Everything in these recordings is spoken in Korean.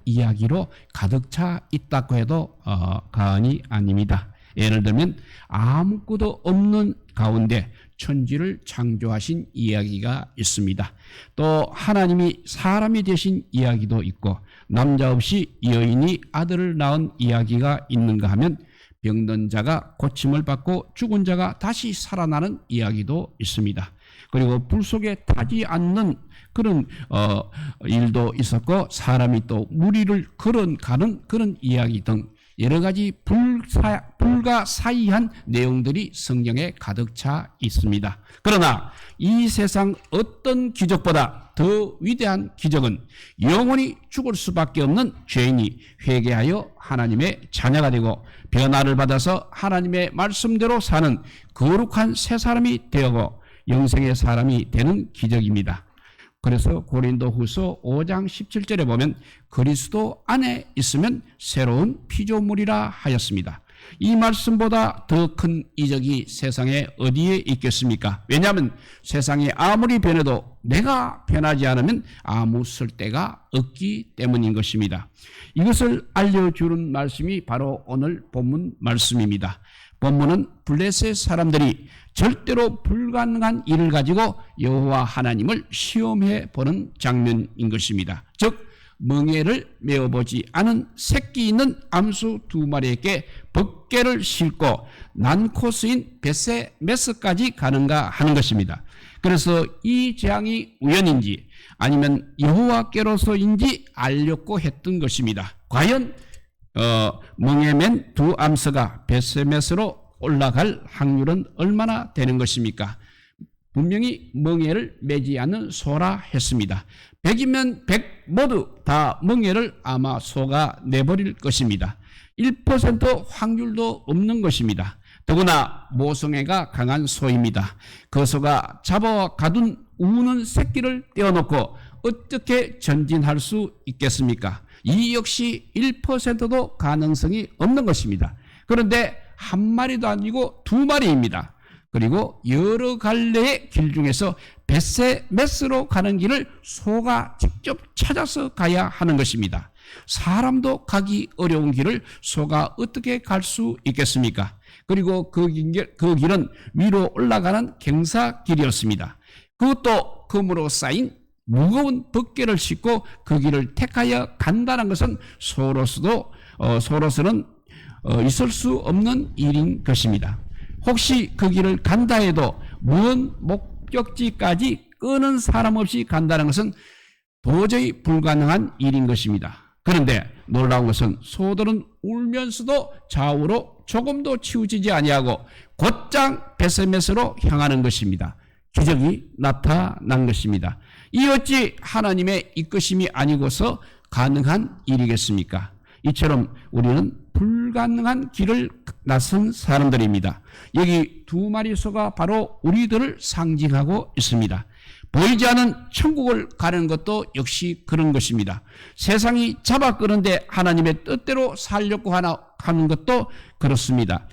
이야기로 가득 차 있다고 해도 과언이 아닙니다. 예를 들면 아무것도 없는 가운데 천지를 창조하신 이야기가 있습니다. 또 하나님이 사람이 되신 이야기도 있고 남자 없이 여인이 아들을 낳은 이야기가 있는가 하면 병든 자가 고침을 받고 죽은 자가 다시 살아나는 이야기도 있습니다. 그리고 불 속에 타지 않는 그런 일도 있었고 사람이 또 무리를 걸어가는 그런 이야기 등 여러 가지 불가사의한 내용들이 성경에 가득 차 있습니다. 그러나 이 세상 어떤 기적보다 더 위대한 기적은 영원히 죽을 수밖에 없는 죄인이 회개하여 하나님의 자녀가 되고 변화를 받아서 하나님의 말씀대로 사는 거룩한 새 사람이 되고 영생의 사람이 되는 기적입니다. 그래서 고린도후서 5장 17절에 보면 그리스도 안에 있으면 새로운 피조물이라 하였습니다. 이 말씀보다 더 큰 이적이 세상에 어디에 있겠습니까? 왜냐하면 세상이 아무리 변해도 내가 변하지 않으면 아무 쓸데가 없기 때문인 것입니다. 이것을 알려주는 말씀이 바로 오늘 본문 말씀입니다. 본문은 블레셋 사람들이 절대로 불가능한 일을 가지고 여호와 하나님을 시험해 보는 장면인 것입니다. 즉 멍에를 메어보지 않은 새끼 있는 암수 2마리에게 벗개를 싣고 난코 쓰인 베세메스까지 가는가 하는 것입니다. 그래서 이 재앙이 우연인지 아니면 여호와께로서인지 알려고 했던 것입니다. 과연 멍에 맨 2암스가 베세메스로 올라갈 확률은 얼마나 되는 것입니까? 분명히 멍에를 매지 않는 소라 했습니다. 100이면 100 모두 다 멍에를 아마 소가 내버릴 것입니다. 1% 확률도 없는 것입니다. 더구나 모성애가 강한 소입니다. 그 소가 잡아와 가둔 우는 새끼를 떼어놓고 어떻게 전진할 수 있겠습니까? 이 역시 1%도 가능성이 없는 것입니다. 그런데 한 마리도 아니고 2마리입니다. 그리고 여러 갈래의 길 중에서 베세메스로 가는 길을 소가 직접 찾아서 가야 하는 것입니다. 사람도 가기 어려운 길을 소가 어떻게 갈 수 있겠습니까? 그리고 그 길은 위로 올라가는 경사길이었습니다. 그것도 금으로 쌓인 무거운 벗개를 싣고 그 길을 택하여 간다는 것은 소로서는 있을 수 없는 일인 것입니다. 혹시 그 길을 간다 해도 먼 목적지까지 끄는 사람 없이 간다는 것은 도저히 불가능한 일인 것입니다. 그런데 놀라운 것은 소들은 울면서도 좌우로 조금도 치우치지 아니하고 곧장 베세메스로 향하는 것입니다. 기적이 나타난 것입니다. 이 어찌 하나님의 이끄심이 아니고서 가능한 일이겠습니까? 이처럼 우리는 불가능한 길을 나선 사람들입니다. 여기 2마리 소가 바로 우리들을 상징하고 있습니다. 보이지 않은 천국을 가는 것도 역시 그런 것입니다. 세상이 잡아 끄는데 하나님의 뜻대로 살려고 하는 것도 그렇습니다.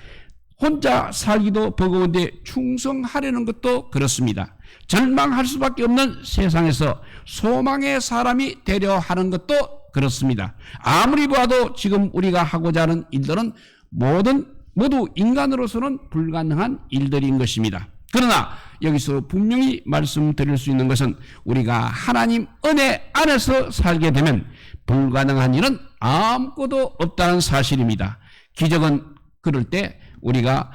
혼자 살기도 버거운데 충성하려는 것도 그렇습니다. 절망할 수밖에 없는 세상에서 소망의 사람이 되려 하는 것도 그렇습니다. 아무리 봐도 지금 우리가 하고자 하는 일들은 모두 인간으로서는 불가능한 일들인 것입니다. 그러나 여기서 분명히 말씀드릴 수 있는 것은 우리가 하나님 은혜 안에서 살게 되면 불가능한 일은 아무것도 없다는 사실입니다. 기적은 그럴 때 우리가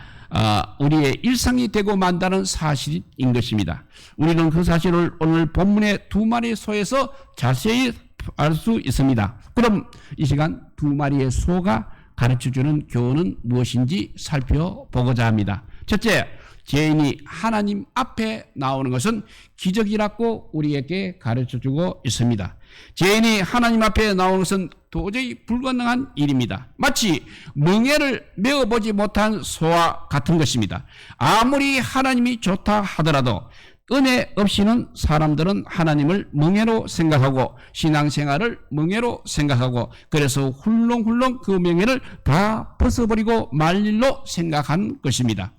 우리의 일상이 되고 만다는 사실인 것입니다. 우리는 그 사실을 오늘 본문의 2마리 소에서 자세히 알 수 있습니다. 그럼 이 시간 2마리의 소가 가르쳐주는 교훈은 무엇인지 살펴보고자 합니다. 첫째, 죄인이 하나님 앞에 나오는 것은 기적이라고 우리에게 가르쳐주고 있습니다. 죄인이 하나님 앞에 나오는 것은 도저히 불가능한 일입니다. 마치 멍에를 메어보지 못한 소와 같은 것입니다. 아무리 하나님이 좋다 하더라도 은혜 없이는 사람들은 하나님을 멍해로 생각하고 신앙생활을 멍해로 생각하고 그래서 훌렁훌렁 그 명예를 다 벗어버리고 말 일로 생각한 것입니다.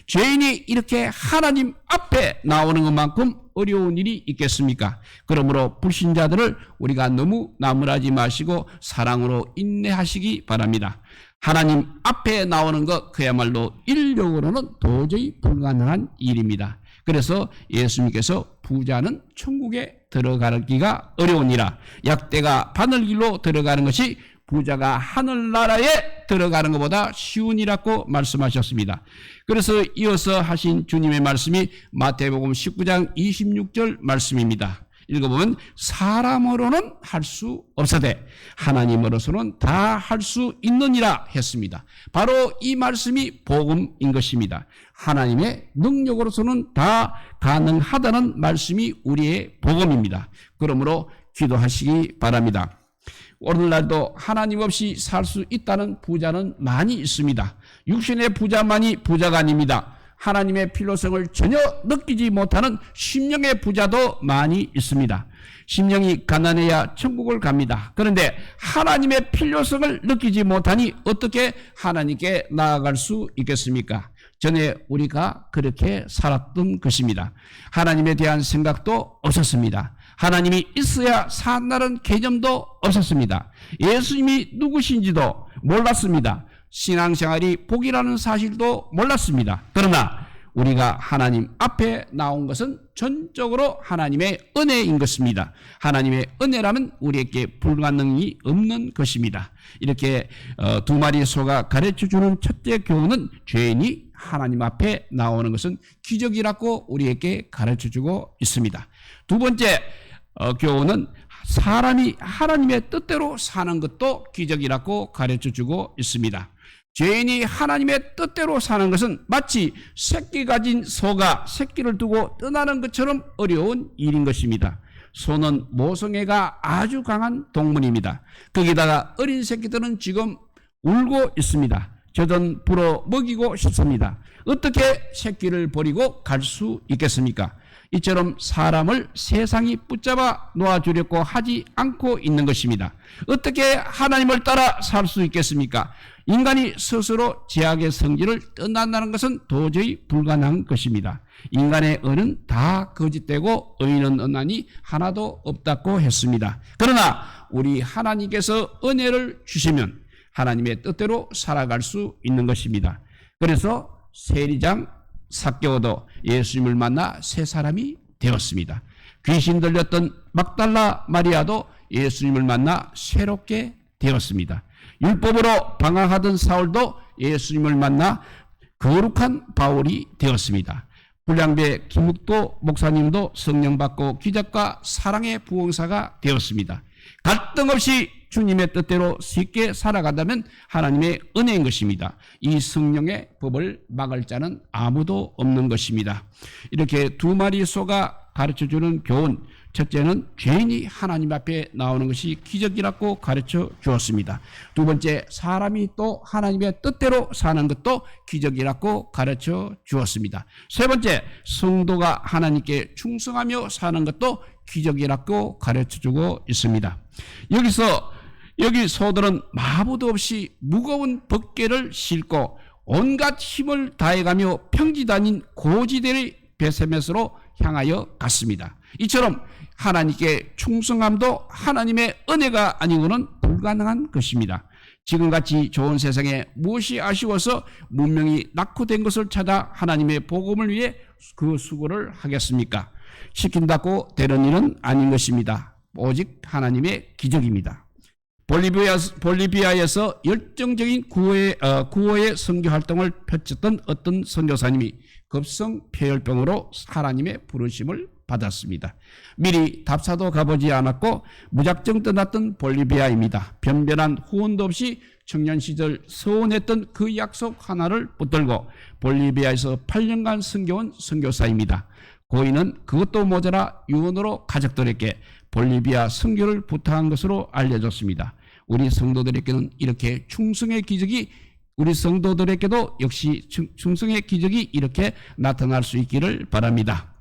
죄인이 이렇게 하나님 앞에 나오는 것만큼 어려운 일이 있겠습니까? 그러므로 불신자들을 우리가 너무 나무라지 마시고 사랑으로 인내하시기 바랍니다. 하나님 앞에 나오는 것 그야말로 인력으로는 도저히 불가능한 일입니다. 그래서 예수님께서 부자는 천국에 들어가기가 어려우니라. 약대가 바늘길로 들어가는 것이 부자가 하늘나라에 들어가는 것보다 쉬우니라고 말씀하셨습니다. 그래서 이어서 하신 주님의 말씀이 마태복음 19장 26절 말씀입니다. 읽어보면 사람으로는 할 수 없으되 하나님으로서는 다 할 수 있느니라 했습니다. 바로 이 말씀이 복음인 것입니다. 하나님의 능력으로서는 다 가능하다는 말씀이 우리의 복음입니다. 그러므로 기도하시기 바랍니다. 오늘날도 하나님 없이 살 수 있다는 부자는 많이 있습니다. 육신의 부자만이 부자가 아닙니다. 하나님의 필요성을 전혀 느끼지 못하는 심령의 부자도 많이 있습니다. 심령이 가난해야 천국을 갑니다. 그런데 하나님의 필요성을 느끼지 못하니 어떻게 하나님께 나아갈 수 있겠습니까? 전에 우리가 그렇게 살았던 것입니다. 하나님에 대한 생각도 없었습니다. 하나님이 있어야 산다는 개념도 없었습니다. 예수님이 누구신지도 몰랐습니다. 신앙생활이 복이라는 사실도 몰랐습니다. 그러나 우리가 하나님 앞에 나온 것은 전적으로 하나님의 은혜인 것입니다. 하나님의 은혜라면 우리에게 불가능이 없는 것입니다. 이렇게 두 마리 소가 가르쳐주는 첫째 교훈은 죄인이 하나님 앞에 나오는 것은 기적이라고 우리에게 가르쳐주고 있습니다. 두 번째 교훈은 사람이 하나님의 뜻대로 사는 것도 기적이라고 가르쳐주고 있습니다. 죄인이 하나님의 뜻대로 사는 것은 마치 새끼 가진 소가 새끼를 두고 떠나는 것처럼 어려운 일인 것입니다. 소는 모성애가 아주 강한 동물입니다. 거기다가 어린 새끼들은 지금 울고 있습니다. 저는 불어 먹이고 싶습니다. 어떻게 새끼를 버리고 갈 수 있겠습니까? 이처럼 사람을 세상이 붙잡아 놓아주려고 하지 않고 있는 것입니다. 어떻게 하나님을 따라 살 수 있겠습니까? 인간이 스스로 죄악의 성질을 떠난다는 것은 도저히 불가능한 것입니다. 인간의 의는 다 거짓되고 의인은 언하니 하나도 없다고 했습니다. 그러나 우리 하나님께서 은혜를 주시면 하나님의 뜻대로 살아갈 수 있는 것입니다. 그래서 세리장 삭개오도 예수님을 만나 새 사람이 되었습니다. 귀신 들렸던 막달라 마리아도 예수님을 만나 새롭게 되었습니다. 율법으로 방황하던 사울도 예수님을 만나 거룩한 바울이 되었습니다. 불량배 김묵도 목사님도 성령 받고 기적과 사랑의 부흥사가 되었습니다. 갈등 없이 주님의 뜻대로 쉽게 살아간다면 하나님의 은혜인 것입니다. 이 성령의 법을 막을 자는 아무도 없는 것입니다. 이렇게 두 마리 소가 가르쳐주는 교훈, 첫째는 죄인이 하나님 앞에 나오는 것이 기적이라고 가르쳐 주었습니다. 두 번째, 사람이 또 하나님의 뜻대로 사는 것도 기적이라고 가르쳐 주었습니다. 세 번째, 성도가 하나님께 충성하며 사는 것도 기적이라고 가르쳐 주고 있습니다. 여기 소들은 마부도 없이 무거운 벗개를 싣고 온갖 힘을 다해가며 평지 다닌 고지대의 베세메스로 향하여 갔습니다. 이처럼 하나님께 충성함도 하나님의 은혜가 아니고는 불가능한 것입니다. 지금같이 좋은 세상에 무엇이 아쉬워서 문명이 낙후된 것을 찾아 하나님의 복음을 위해 그 수고를 하겠습니까? 시킨다고 되는 일은 아닌 것입니다. 오직 하나님의 기적입니다. 볼리비아에서 열정적인 구호의 선교 활동을 펼쳤던 어떤 선교사님이 급성 폐혈병으로 하나님의 부르심을 받았습니다. 미리 답사도 가보지 않았고 무작정 떠났던 볼리비아입니다. 변변한 후원도 없이 청년 시절 서원했던 그 약속 하나를 붙들고 볼리비아에서 8년간 선교한 선교사입니다. 고인은 그것도 모자라 유언으로 가족들에게 볼리비아 선교를 부탁한 것으로 알려졌습니다. 우리 성도들에게는 이렇게 충성의 기적이 우리 성도들에게도 역시 충성의 기적이 이렇게 나타날 수 있기를 바랍니다.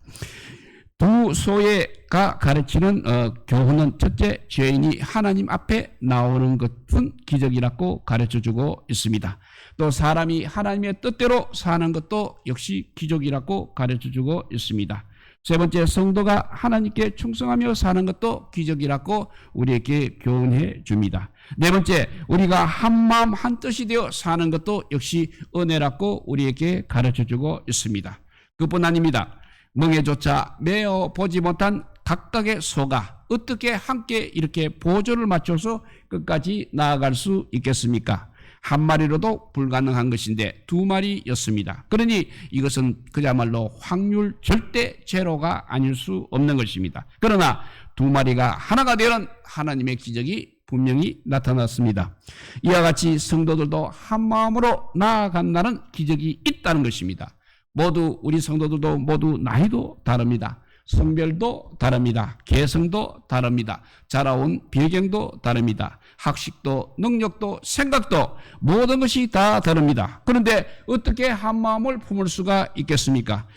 두 소예가 가르치는 교훈은 첫째, 죄인이 하나님 앞에 나오는 것은 기적이라고 가르쳐주고 있습니다. 또 사람이 하나님의 뜻대로 사는 것도 역시 기적이라고 가르쳐주고 있습니다. 세 번째, 성도가 하나님께 충성하며 사는 것도 기적이라고 우리에게 교훈해 줍니다. 네 번째, 우리가 한마음 한뜻이 되어 사는 것도 역시 은혜라고 우리에게 가르쳐주고 있습니다. 그뿐 아닙니다. 멍에조차 메어 보지 못한 각각의 소가 어떻게 함께 이렇게 보조를 맞춰서 끝까지 나아갈 수 있겠습니까? 한 마리로도 불가능한 것인데 두 마리였습니다. 그러니 이것은 그야말로 확률 절대 제로가 아닐 수 없는 것입니다. 그러나 두 마리가 하나가 되는 하나님의 기적이 분명히 나타났습니다. 이와 같이 성도들도 한 마음으로 나아간다는 기적이 있다는 것입니다. 모두 우리 성도들도 모두 나이도 다릅니다. 성별도 다릅니다. 개성도 다릅니다. 자라온 배경도 다릅니다. 학식도 능력도 생각도 모든 것이 다 다릅니다. 그런데 어떻게 한 마음을 품을 수가 있겠습니까?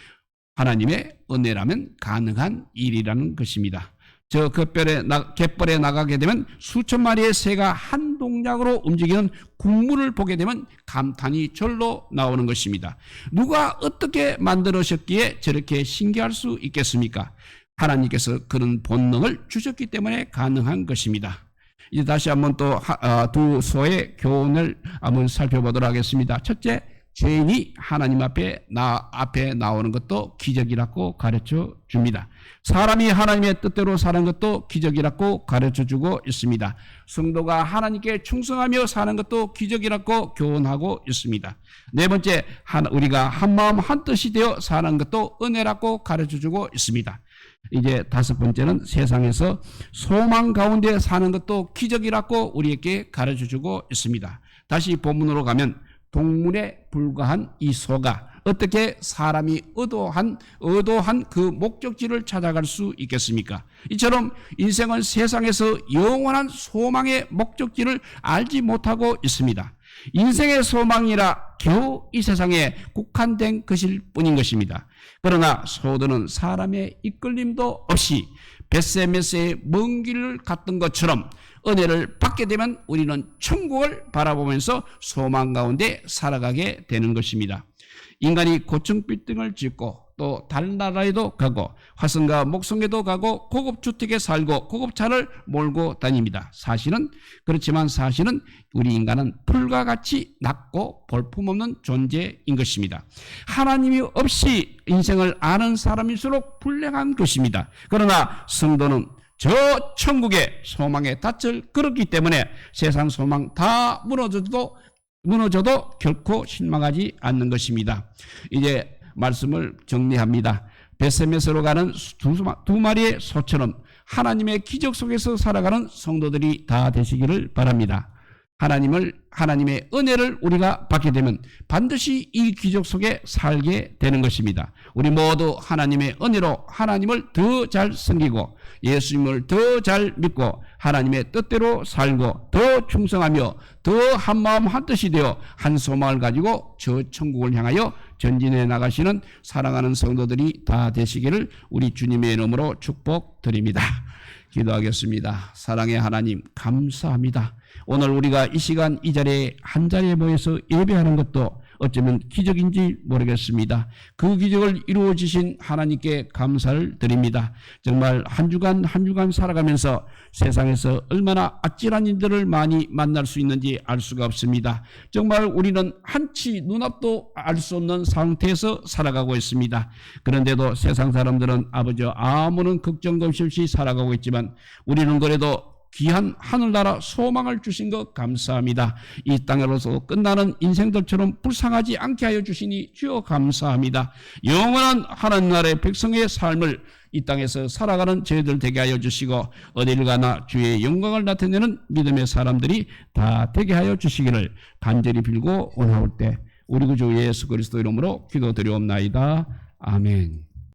하나님의 은혜라면 가능한 일이라는 것입니다. 저 갯벌에 나가게 되면 수천 마리의 새가 한 동작으로 움직이는 국물을 보게 되면 감탄이 절로 나오는 것입니다. 누가 어떻게 만들으셨기에 저렇게 신기할 수 있겠습니까? 하나님께서 그런 본능을 주셨기 때문에 가능한 것입니다. 이제 다시 한번 또 두 소의 교훈을 한번 살펴보도록 하겠습니다. 첫째, 죄인이 하나님 앞에 나오는 것도 기적이라고 가르쳐 줍니다. 사람이 하나님의 뜻대로 사는 것도 기적이라고 가르쳐 주고 있습니다. 성도가 하나님께 충성하며 사는 것도 기적이라고 교훈하고 있습니다. 네 번째, 우리가 한마음 한뜻이 되어 사는 것도 은혜라고 가르쳐 주고 있습니다. 이제 다섯 번째는 세상에서 소망 가운데 사는 것도 기적이라고 우리에게 가르쳐 주고 있습니다. 다시 본문으로 가면 동물에 불과한 이 소가 어떻게 사람이 의도한 그 목적지를 찾아갈 수 있겠습니까? 이처럼 인생은 세상에서 영원한 소망의 목적지를 알지 못하고 있습니다. 인생의 소망이라 겨우 이 세상에 국한된 것일 뿐인 것입니다. 그러나 소들은 사람의 이끌림도 없이 벳세메스의 먼 길을 갔던 것처럼 은혜를 받게 되면 우리는 천국을 바라보면서 소망 가운데 살아가게 되는 것입니다. 인간이 고층 빌딩을 짓고 또 달나라에도 가고 화성과 목성에도 가고 고급 주택에 살고 고급 차를 몰고 다닙니다. 그렇지만 사실은 우리 인간은 풀과 같이 낮고 볼품없는 존재인 것입니다. 하나님이 없이 인생을 아는 사람일수록 불행한 것입니다. 그러나 성도는 저 천국의 소망의 닻을 걸었기 때문에 세상 소망 다 무너져도 결코 실망하지 않는 것입니다. 이제 말씀을 정리합니다. 벳세메스로 가는 두 마리의 소처럼 하나님의 기적 속에서 살아가는 성도들이 다 되시기를 바랍니다. 하나님의 은혜를 우리가 받게 되면 반드시 이 기적 속에 살게 되는 것입니다. 우리 모두 하나님의 은혜로 하나님을 더 잘 섬기고 예수님을 더 잘 믿고 하나님의 뜻대로 살고 더 충성하며 더 한마음 한뜻이 되어 한 소망을 가지고 저 천국을 향하여 전진해 나가시는 사랑하는 성도들이 다 되시기를 우리 주님의 이름으로 축복드립니다. 기도하겠습니다. 사랑의 하나님 감사합니다. 오늘 우리가 이 시간 이 자리에 한 자리에 모여서 예배하는 것도 어쩌면 기적인지 모르겠습니다. 그 기적을 이루어 주신 하나님께 감사를 드립니다. 정말 한 주간 살아가면서 세상에서 얼마나 아찔한 일들을 많이 만날 수 있는지 알 수가 없습니다. 정말 우리는 한치 눈앞도 알 수 없는 상태에서 살아가고 있습니다. 그런데도 세상 사람들은 아버지 아무런 걱정도 없이 살아가고 있지만 우리는 그래도 귀한 하늘나라 소망을 주신 것 감사합니다. 이 땅으로서 끝나는 인생들처럼 불쌍하지 않게 하여 주시니 주여 감사합니다. 영원한 하나님 나라의 백성의 삶을 이 땅에서 살아가는 저희들 되게 하여 주시고 어딜 가나 주의 영광을 나타내는 믿음의 사람들이 다 되게 하여 주시기를 간절히 빌고 원하올 때 우리 구주 예수 그리스도 이름으로 기도드리옵나이다. 아멘.